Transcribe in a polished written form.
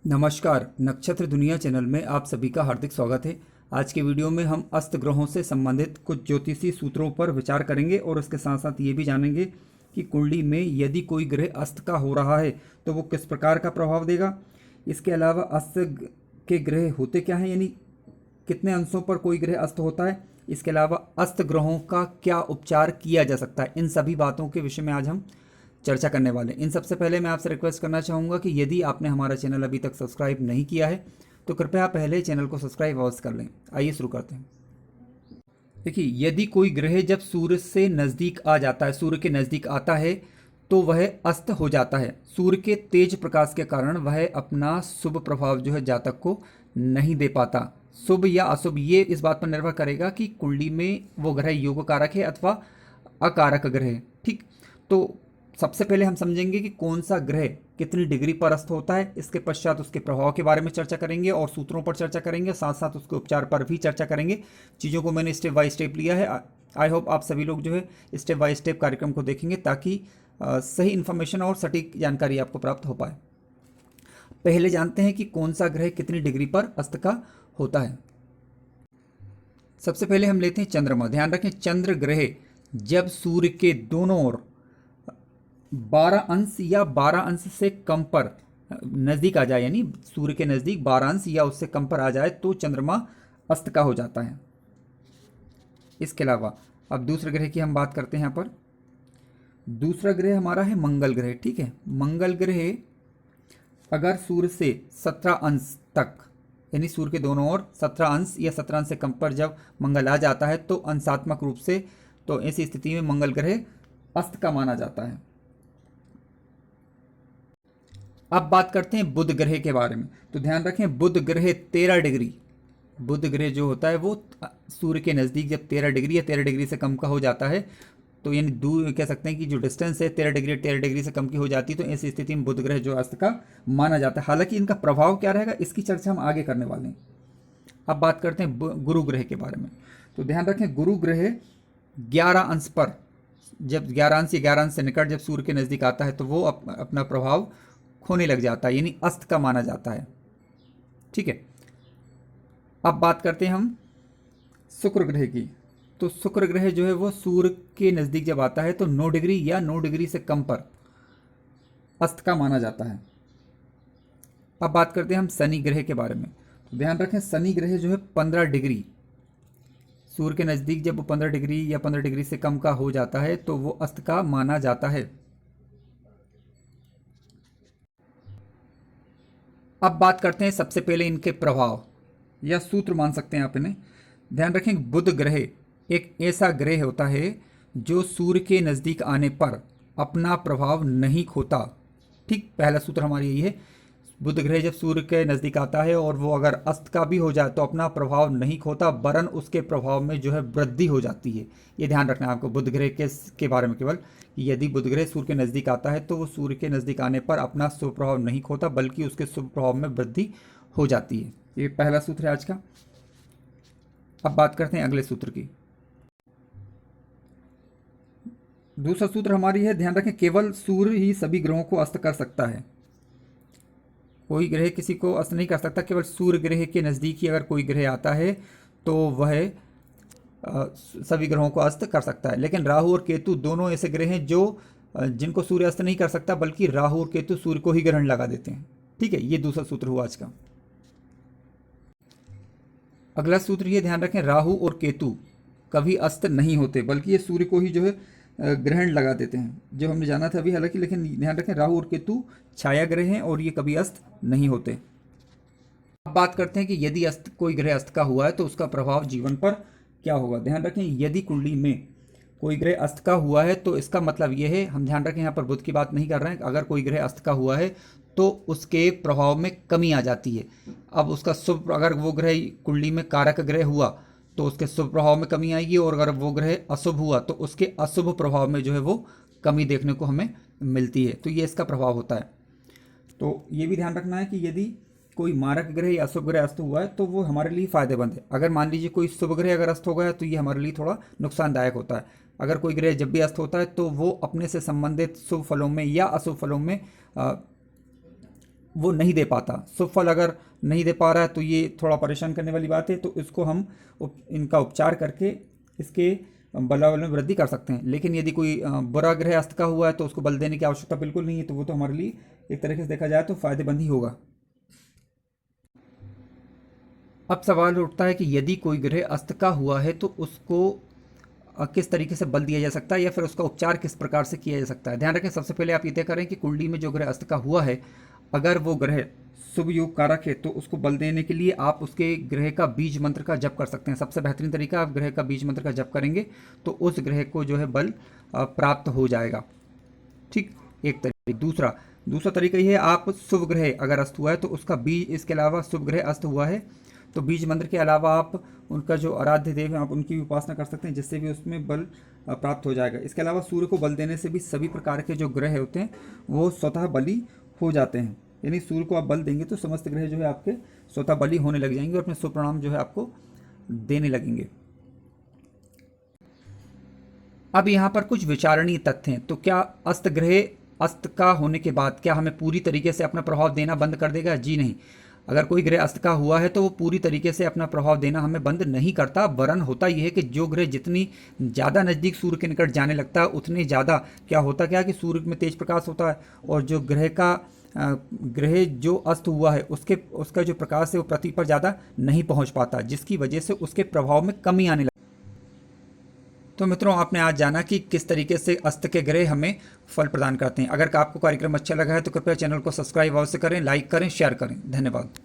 नमस्कार, नक्षत्र दुनिया चैनल में आप सभी का हार्दिक स्वागत है। आज के वीडियो में हम अस्त ग्रहों से संबंधित कुछ ज्योतिषी सूत्रों पर विचार करेंगे और इसके साथ साथ ये भी जानेंगे कि कुंडली में यदि कोई ग्रह अस्त का हो रहा है तो वो किस प्रकार का प्रभाव देगा। इसके अलावा अस्त के ग्रह होते क्या हैं, यानी कितने अंशों पर कोई ग्रह अस्त होता है। इसके अलावा अस्त ग्रहों का क्या उपचार किया जा सकता है, इन सभी बातों के विषय में आज हम चर्चा करने वाले हैं। इन सबसे पहले मैं आपसे रिक्वेस्ट करना चाहूँगा कि यदि आपने हमारा चैनल अभी तक सब्सक्राइब नहीं किया है तो कृपया पहले चैनल को सब्सक्राइब अवश्य कर लें। आइए शुरू करते हैं। देखिए, यदि कोई ग्रह जब सूर्य से नज़दीक आ जाता है, सूर्य के नज़दीक आता है, तो वह अस्त हो जाता है। सूर्य के तेज प्रकाश के कारण वह अपना शुभ प्रभाव जो है जातक को नहीं दे पाता। शुभ या अशुभ ये इस बात पर निर्भर करेगा कि कुंडली में वो ग्रह योग कारक है अथवा अकारक ग्रह है। ठीक, तो सबसे पहले हम समझेंगे कि कौन सा ग्रह कितनी डिग्री पर अस्त होता है। इसके पश्चात उसके प्रभाव के बारे में चर्चा करेंगे और सूत्रों पर चर्चा करेंगे, साथ साथ उसके उपचार पर भी चर्चा करेंगे। चीज़ों को मैंने स्टेप बाय स्टेप लिया है। आई होप आप सभी लोग जो है स्टेप बाय स्टेप कार्यक्रम को देखेंगे ताकि सही इन्फॉर्मेशन और सटीक जानकारी आपको प्राप्त हो पाए। पहले जानते हैं कि कौन सा ग्रह कितनी डिग्री पर अस्त का होता है। सबसे पहले हम लेते हैं चंद्रमा। ध्यान रखें, चंद्र ग्रह जब सूर्य के दोनों ओर 12 अंश या 12 अंश से कम पर नज़दीक आ जाए, यानी सूर्य के नज़दीक 12 अंश या उससे कम पर आ जाए तो चंद्रमा अस्त का हो जाता है। इसके अलावा अब दूसरे ग्रह की हम बात करते हैं। यहाँ पर दूसरा ग्रह हमारा है मंगल ग्रह। ठीक है, मंगल ग्रह अगर सूर्य से 17 अंश तक, यानी सूर्य के दोनों ओर 17 अंश या 17 अंश से कम पर जब मंगल आ जाता है तो अंशात्मक रूप से, तो ऐसी स्थिति में मंगल ग्रह अस्त का माना जाता है। अब बात करते हैं बुध ग्रह के बारे में। तो ध्यान रखें, बुध ग्रह 13 डिग्री, बुध ग्रह जो होता है वो सूर्य के नज़दीक जब 13 डिग्री या 13 डिग्री से कम का हो जाता है, तो यानी दूर कह सकते हैं कि जो डिस्टेंस है 13 डिग्री से कम की हो जाती है, तो ऐसी स्थिति में बुध ग्रह जो अस्त का माना जाता है। हालांकि इनका प्रभाव क्या रहेगा इसकी चर्चा हम आगे करने वाले हैं। अब बात करते हैं गुरु ग्रह के बारे में। तो ध्यान रखें, गुरु ग्रह 11 अंश पर, जब 11 अंश या 11 अंश से निकट जब सूर्य के नज़दीक आता है तो वो अपना प्रभाव खोने लग जाता है, यानी अस्त का माना जाता है। ठीक है, अब बात करते हैं हम शुक्र ग्रह की। तो शुक्र ग्रह जो है वो सूर्य के नज़दीक जब आता है तो 9 डिग्री या 9 डिग्री से कम पर अस्त का माना जाता है। अब बात करते हैं हम शनि ग्रह के बारे में। तो ध्यान रखें, शनि ग्रह जो है 15 डिग्री, सूर्य के नज़दीक जब वो 15 डिग्री या 15 डिग्री से कम का हो जाता है तो वो अस्त का माना जाता है। अब बात करते हैं सबसे पहले इनके प्रभाव या सूत्र मान सकते हैं आप इन्हें। ध्यान रखें, बुध ग्रह एक ऐसा ग्रह होता है जो सूर्य के नज़दीक आने पर अपना प्रभाव नहीं खोता। ठीक, पहला सूत्र हमारा यही है, बुध ग्रह जब सूर्य के नज़दीक आता है और वो अगर अस्त का भी हो जाए तो अपना प्रभाव नहीं खोता, वरन उसके प्रभाव में जो है वृद्धि हो जाती है। ये ध्यान रखना है आपको बुध ग्रह के बारे में केवल, कि यदि बुध ग्रह सूर्य के नज़दीक आता है तो वो सूर्य के नज़दीक आने पर अपना शुभ प्रभाव नहीं खोता, बल्कि उसके शुभ प्रभाव में वृद्धि हो जाती है। ये पहला सूत्र है आज का। अब बात करते हैं अगले सूत्र की। दूसरा सूत्र हमारी है, ध्यान रखें, केवल सूर्य ही सभी ग्रहों को अस्त कर सकता है। कोई ग्रह किसी को अस्त नहीं कर सकता, केवल सूर्य ग्रह के नज़दीक ही अगर कोई ग्रह आता है तो वह सभी ग्रहों को अस्त कर सकता है। लेकिन राहु और केतु दोनों ऐसे ग्रह हैं जो जिनको सूर्य अस्त नहीं कर सकता, बल्कि राहु और केतु सूर्य को ही ग्रहण लगा देते हैं। ठीक है, ये दूसरा सूत्र हुआ आज का। अगला सूत्र ये ध्यान रखें, राहु और केतु कभी अस्त नहीं होते, बल्कि ये सूर्य को ही जो है ग्रहण लगा देते हैं, जो हमने जाना था अभी। हालांकि लेकिन ध्यान रखें, राहु और केतु छाया ग्रह हैं और ये कभी अस्त नहीं होते। अब बात करते हैं कि यदि अस्त कोई ग्रह अस्त का हुआ है तो उसका प्रभाव जीवन पर क्या होगा। ध्यान रखें, यदि कुंडली में कोई ग्रह अस्त का हुआ है तो इसका मतलब यह है, हम ध्यान रखें यहाँ पर बुध की बात नहीं कर रहे हैं, अगर कोई ग्रह अस्त का हुआ है तो उसके प्रभाव में कमी आ जाती है। अब उसका शुभ, अगर वो ग्रह कुंडली में कारक ग्रह हुआ तो उसके शुभ प्रभाव में कमी आएगी, और अगर वो ग्रह अशुभ हुआ तो उसके अशुभ प्रभाव में जो है वो कमी देखने को हमें मिलती है। तो ये इसका प्रभाव होता है। तो ये भी ध्यान रखना है कि यदि कोई मारक ग्रह या अशुभ ग्रह अस्त हुआ है तो वो हमारे लिए फ़ायदेमंद है। अगर मान लीजिए कोई शुभ ग्रह अगर अस्त हो गया तो ये हमारे लिए थोड़ा नुकसानदायक होता है। अगर कोई ग्रह जब भी अस्त होता है तो वो अपने से संबंधित शुभ फलों में या अशुभ फलों में वो नहीं दे पाता। शुभ फल अगर नहीं दे पा रहा है तो ये थोड़ा परेशान करने वाली बात है। तो इसको हम इनका उपचार करके इसके बलाबल में वृद्धि कर सकते हैं। लेकिन यदि कोई बुरा ग्रह अस्त का हुआ है तो उसको बल देने की आवश्यकता बिल्कुल नहीं है, तो वो तो हमारे लिए एक तरीके से देखा जाए तो फायदेमंद ही होगा। अब सवाल उठता है कि यदि कोई ग्रह अस्त का हुआ है तो उसको किस तरीके से बल दिया जा सकता है या फिर उसका उपचार किस प्रकार से किया जा सकता है। ध्यान रखें, सबसे पहले आप ये तय करें कि कुंडली में जो ग्रह अस्त का हुआ है, अगर वो ग्रह शुभ योग कारक है तो उसको बल देने के लिए आप उसके ग्रह का बीज मंत्र का जप कर सकते हैं। सबसे बेहतरीन तरीका, आप ग्रह का बीज मंत्र का जप करेंगे तो उस ग्रह को जो है बल प्राप्त हो जाएगा। ठीक, एक तरीका। दूसरा तरीका ये है, आप शुभ ग्रह अगर अस्त हुआ है तो उसका बीज, इसके अलावा शुभ ग्रह अस्त हुआ है तो बीज मंत्र के अलावा आप उनका जो आराध्य देव है आप उनकी भी उपासना कर सकते हैं, जिससे भी उसमें बल प्राप्त हो जाएगा। इसके अलावा सूर्य को बल देने से भी सभी प्रकार के जो ग्रह होते हैं वो स्वतः बली हो जाते हैं। यानी सूर्य को आप बल देंगे तो समस्त ग्रह जो है आपके स्वतः बली होने लग जाएंगे और अपने सुपरिणाम जो है आपको देने लगेंगे। अब यहाँ पर कुछ विचारणीय तथ्य हैं। तो क्या अस्त ग्रह अस्त का होने के बाद क्या हमें पूरी तरीके से अपना प्रभाव देना बंद कर देगा? जी नहीं। अगर कोई ग्रह अस्त का हुआ है तो वो पूरी तरीके से अपना प्रभाव देना हमें बंद नहीं करता, वरन होता यह है कि जो ग्रह जितनी ज़्यादा नज़दीक सूर्य के निकट जाने लगता है उतनी ज़्यादा क्या कि सूर्य में तेज प्रकाश होता है और जो ग्रह जो अस्त हुआ है उसका जो प्रकाश है वो पृथ्वी पर ज़्यादा नहीं पहुंच पाता, जिसकी वजह से उसके प्रभाव में कमी आने लगती। तो मित्रों, आपने आज जाना कि किस तरीके से अस्त के ग्रह हमें फल प्रदान करते हैं। अगर आपको कार्यक्रम अच्छा लगा है तो कृपया चैनल को सब्सक्राइब अवश्य करें, लाइक करें, शेयर करें। धन्यवाद।